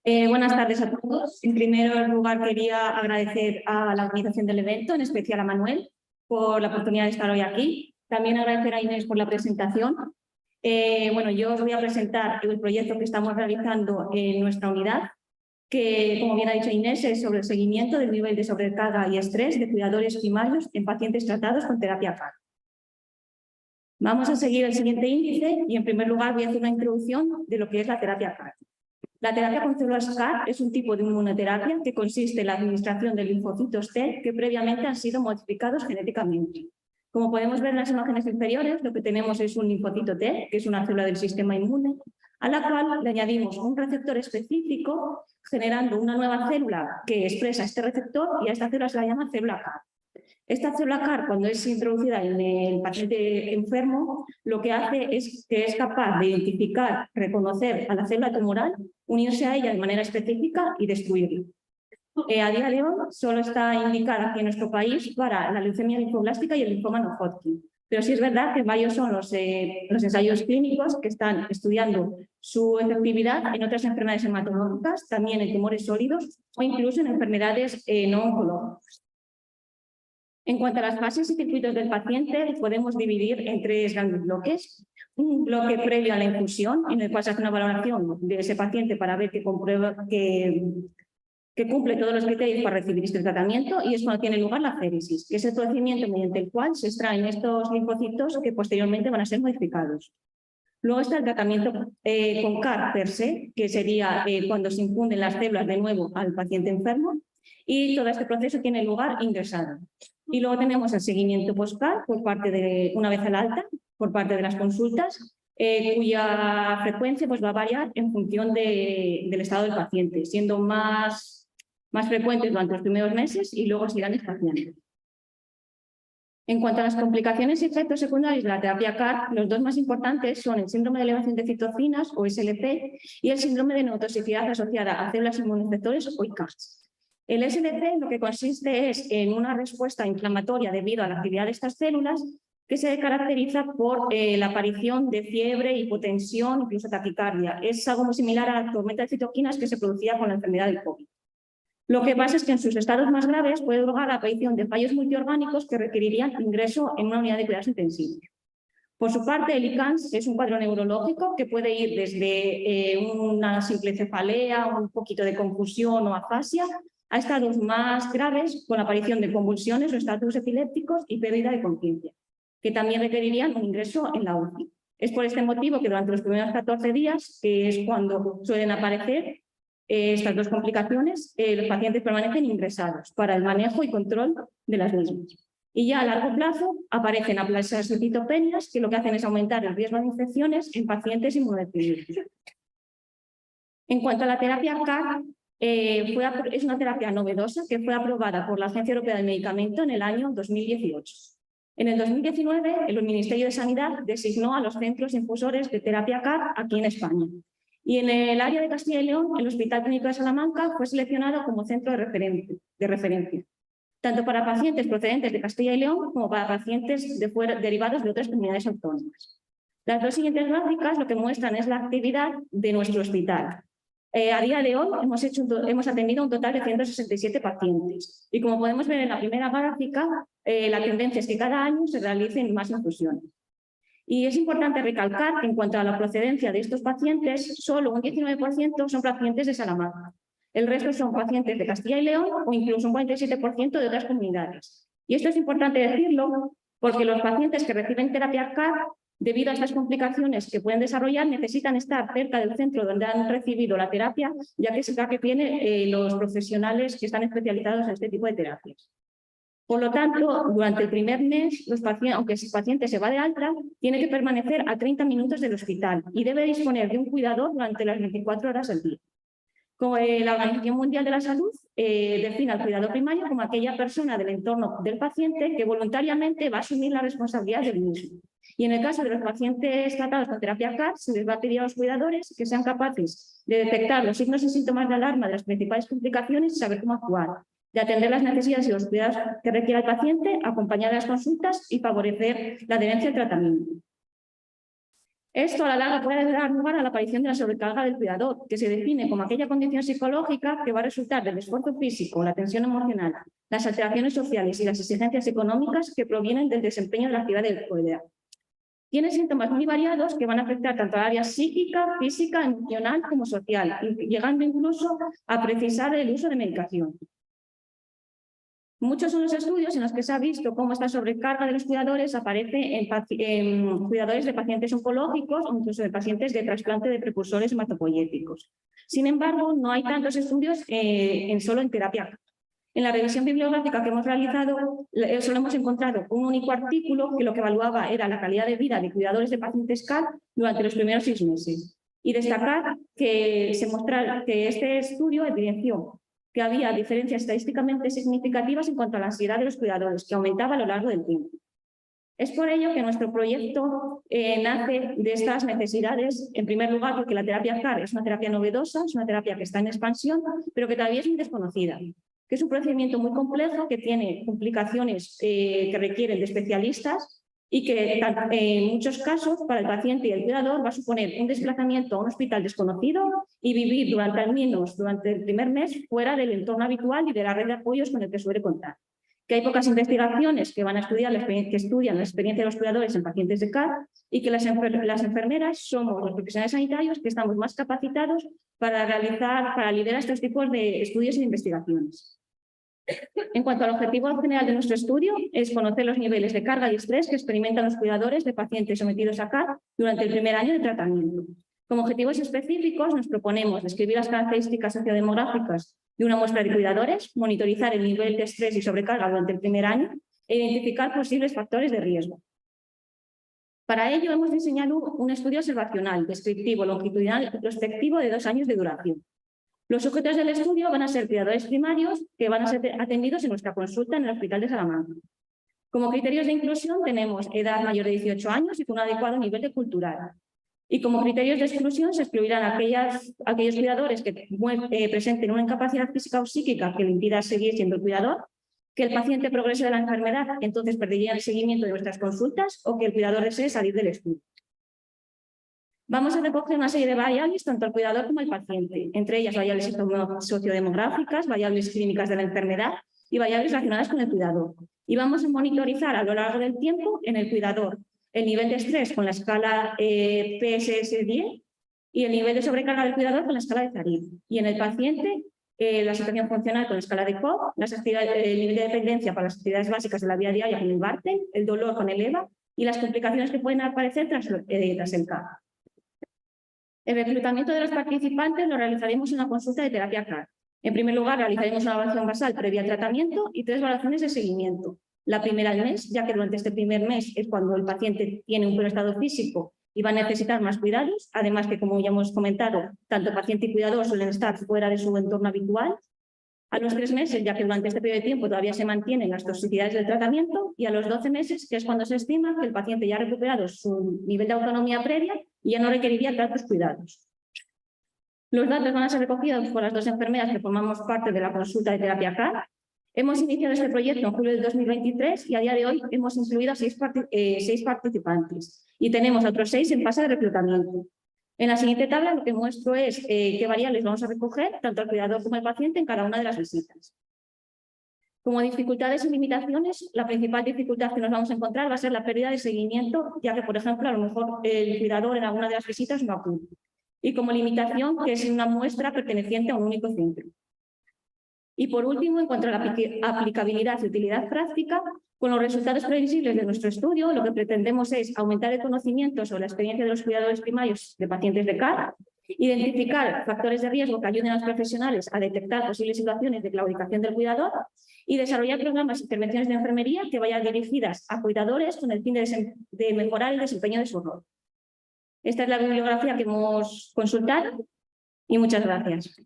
Buenas tardes a todos. En primer lugar, quería agradecer a la organización del evento, en especial a Manuel, por la oportunidad de estar hoy aquí. También agradecer a Inés por la presentación. Yo os voy a presentar el proyecto que estamos realizando en nuestra unidad, que, como bien ha dicho Inés, es sobre el seguimiento del nivel de sobrecarga y estrés de cuidadores primarios en pacientes tratados con terapia CAR. Vamos a seguir el siguiente índice y, en primer lugar, voy a hacer una introducción de lo que es la terapia CAR. La terapia con células CAR es un tipo de inmunoterapia que consiste en la administración de linfocitos T que previamente han sido modificados genéticamente. Como podemos ver en las imágenes inferiores, lo que tenemos es un linfocito T, que es una célula del sistema inmune, a la cual le añadimos un receptor específico, generando una nueva célula que expresa este receptor, y a esta célula se la llama célula CAR. Esta célula CAR, cuando es introducida en el paciente enfermo, lo que hace es que es capaz de identificar, reconocer a la célula tumoral, unirse a ella de manera específica y destruirla. A día de hoy solo está indicada aquí en nuestro país para la leucemia linfoblástica y el linfoma no Hodgkin. Pero sí es verdad que varios son los ensayos clínicos que están estudiando su efectividad en otras enfermedades hematológicas, también en tumores sólidos o incluso en enfermedades no oncológicas. En cuanto a las fases y circuitos del paciente, podemos dividir en tres grandes bloques. Un bloque previo a la infusión, en el cual se hace una valoración de ese paciente para ver que cumple todos los criterios para recibir este tratamiento, y es cuando tiene lugar la féresis, que es el procedimiento mediante el cual se extraen estos linfocitos que posteriormente van a ser modificados. Luego está el tratamiento con CAR per se, que sería cuando se infunden las células de nuevo al paciente enfermo, y todo este proceso tiene lugar ingresado. Y luego tenemos el seguimiento post-CAR por parte de, una vez al alta, por parte de las consultas, cuya frecuencia va a variar en función del estado del paciente, siendo más frecuentes durante los primeros meses y luego se irán espaciando. En cuanto a las complicaciones y efectos secundarios de la terapia CAR, los dos más importantes son el síndrome de elevación de citocinas, o SLC, y el síndrome de neurotoxicidad asociada a células inmunoreceptores, o ICAS. El SLC lo que consiste es en una respuesta inflamatoria debido a la actividad de estas células, que se caracteriza por la aparición de fiebre, hipotensión, incluso taquicardia. Es algo muy similar a la tormenta de citoquinas que se producía con la enfermedad del COVID. Lo que pasa es que en sus estados más graves puede dar la aparición de fallos multiorgánicos que requerirían ingreso en una unidad de cuidados intensivos. Por su parte, el ICANS es un cuadro neurológico que puede ir desde una simple cefalea, un poquito de confusión o afasia, a estados más graves con la aparición de convulsiones o estatus epilépticos y pérdida de conciencia, que también requerirían un ingreso en la UCI. Es por este motivo que durante los primeros 14 días, que es cuando suelen aparecer estas dos complicaciones, los pacientes permanecen ingresados para el manejo y control de las mismas. Y ya a largo plazo aparecen aplasias y citopenias, que lo que hacen es aumentar el riesgo de infecciones en pacientes inmunodeprimidos. En cuanto a la terapia CAR, es una terapia novedosa que fue aprobada por la Agencia Europea del Medicamento en el año 2018. En el 2019, el Ministerio de Sanidad designó a los centros infusores de terapia CAR aquí en España. Y en el área de Castilla y León, el Hospital Clínico de Salamanca fue seleccionado como centro de referencia, tanto para pacientes procedentes de Castilla y León como para pacientes derivados de otras comunidades autónomas. Las dos siguientes gráficas lo que muestran es la actividad de nuestro hospital. A día de hoy hemos atendido un total de 167 pacientes, y como podemos ver en la primera gráfica, la tendencia es que cada año se realicen más infusiones. Y es importante recalcar que en cuanto a la procedencia de estos pacientes, solo un 19% son pacientes de Salamanca. El resto son pacientes de Castilla y León o incluso un 47% de otras comunidades. Y esto es importante decirlo porque los pacientes que reciben terapia CAR, debido a estas complicaciones que pueden desarrollar, necesitan estar cerca del centro donde han recibido la terapia, ya que es la que tienen los profesionales que están especializados en este tipo de terapias. Por lo tanto, durante el primer mes, aunque el paciente se va de alta, tiene que permanecer a 30 minutos del hospital y debe disponer de un cuidador durante las 24 horas del día. Como la Organización Mundial de la Salud define al cuidador primario como aquella persona del entorno del paciente que voluntariamente va a asumir la responsabilidad del mismo. Y en el caso de los pacientes tratados con terapia CAR, se les va a pedir a los cuidadores que sean capaces de detectar los signos y síntomas de alarma de las principales complicaciones y saber cómo actuar, de atender las necesidades y los cuidados que requiera el paciente, acompañar las consultas y favorecer la adherencia al tratamiento. Esto a la larga puede dar lugar a la aparición de la sobrecarga del cuidador, que se define como aquella condición psicológica que va a resultar del esfuerzo físico, la tensión emocional, las alteraciones sociales y las exigencias económicas que provienen del desempeño de la actividad del cuidador. Tiene síntomas muy variados que van a afectar tanto al área psíquica, física, emocional como social, llegando incluso a precisar el uso de medicación. Muchos son los estudios en los que se ha visto cómo esta sobrecarga de los cuidadores aparece en cuidadores de pacientes oncológicos o incluso de pacientes de trasplante de precursores hematopoyéticos. Sin embargo, no hay tantos estudios solo en terapia. En la revisión bibliográfica que hemos realizado, solo hemos encontrado un único artículo que lo que evaluaba era la calidad de vida de cuidadores de pacientes CAR durante los primeros 6 meses. Y destacar que se muestra que este estudio evidenció que había diferencias estadísticamente significativas en cuanto a la ansiedad de los cuidadores, que aumentaba a lo largo del tiempo. Es por ello que nuestro proyecto nace de estas necesidades, en primer lugar porque la terapia CAR es una terapia novedosa, es una terapia que está en expansión, pero que todavía es muy desconocida, que es un procedimiento muy complejo, que tiene complicaciones que requieren de especialistas y que en muchos casos para el paciente y el cuidador va a suponer un desplazamiento a un hospital desconocido y vivir al menos durante el primer mes fuera del entorno habitual y de la red de apoyos con el que suele contar. Que hay pocas investigaciones que van a estudiar que estudian la experiencia de los cuidadores en pacientes de CAR y que las enfermeras somos los profesionales sanitarios que estamos más capacitados para liderar estos tipos de estudios e investigaciones. En cuanto al objetivo general de nuestro estudio, es conocer los niveles de carga y estrés que experimentan los cuidadores de pacientes sometidos a CAR durante el primer año de tratamiento. Como objetivos específicos, nos proponemos describir las características sociodemográficas de una muestra de cuidadores, monitorizar el nivel de estrés y sobrecarga durante el primer año e identificar posibles factores de riesgo. Para ello, hemos diseñado un estudio observacional, descriptivo, longitudinal y prospectivo de 2 años de duración. Los sujetos del estudio van a ser cuidadores primarios que van a ser atendidos en nuestra consulta en el Hospital de Salamanca. Como criterios de inclusión tenemos edad mayor de 18 años y con un adecuado nivel de cultural. Y como criterios de exclusión se excluirán aquellos cuidadores que presenten una incapacidad física o psíquica que le impida seguir siendo el cuidador, que el paciente progrese de la enfermedad, entonces perdería el seguimiento de nuestras consultas, o que el cuidador desee salir del estudio. Vamos a recoger una serie de variables, tanto al cuidador como al paciente, entre ellas variables sociodemográficas, variables clínicas de la enfermedad y variables relacionadas con el cuidador. Y vamos a monitorizar a lo largo del tiempo en el cuidador el nivel de estrés con la escala PSS-10 y el nivel de sobrecarga del cuidador con la escala de Zarid. Y en el paciente, la situación funcional con la escala de Cobb, el nivel de dependencia para las actividades básicas de la vida diaria con el Barten, el dolor con el EVA y las complicaciones que pueden aparecer tras el CAR. El reclutamiento de los participantes lo realizaremos en una consulta de terapia CAR. En primer lugar, realizaremos una evaluación basal previa al tratamiento y 3 evaluaciones de seguimiento. La primera al mes, ya que durante este primer mes es cuando el paciente tiene un buen estado físico y va a necesitar más cuidados. Además que, como ya hemos comentado, tanto paciente y cuidador suelen estar fuera de su entorno habitual. A los 3 meses, ya que durante este periodo de tiempo todavía se mantienen las toxicidades del tratamiento, y a los 12 meses, que es cuando se estima que el paciente ya ha recuperado su nivel de autonomía previa y ya no requeriría tantos cuidados. Los datos van a ser recogidos por las 2 enfermeras que formamos parte de la consulta de terapia CAR. Hemos iniciado este proyecto en julio de 2023 y a día de hoy hemos incluido a 6 participantes y tenemos otros 6 en fase de reclutamiento. En la siguiente tabla lo que muestro es qué variables vamos a recoger, tanto al cuidador como al paciente, en cada una de las visitas. Como dificultades y limitaciones, la principal dificultad que nos vamos a encontrar va a ser la pérdida de seguimiento, ya que, por ejemplo, a lo mejor el cuidador en alguna de las visitas no acude. Y como limitación, que es una muestra perteneciente a un único centro. Y por último, en cuanto a la aplicabilidad y utilidad práctica, con los resultados previsibles de nuestro estudio, lo que pretendemos es aumentar el conocimiento sobre la experiencia de los cuidadores primarios de pacientes de CAR, identificar factores de riesgo que ayuden a los profesionales a detectar posibles situaciones de claudicación del cuidador y desarrollar programas e intervenciones de enfermería que vayan dirigidas a cuidadores con el fin de mejorar el desempeño de su rol. Esta es la bibliografía que hemos consultado y muchas gracias.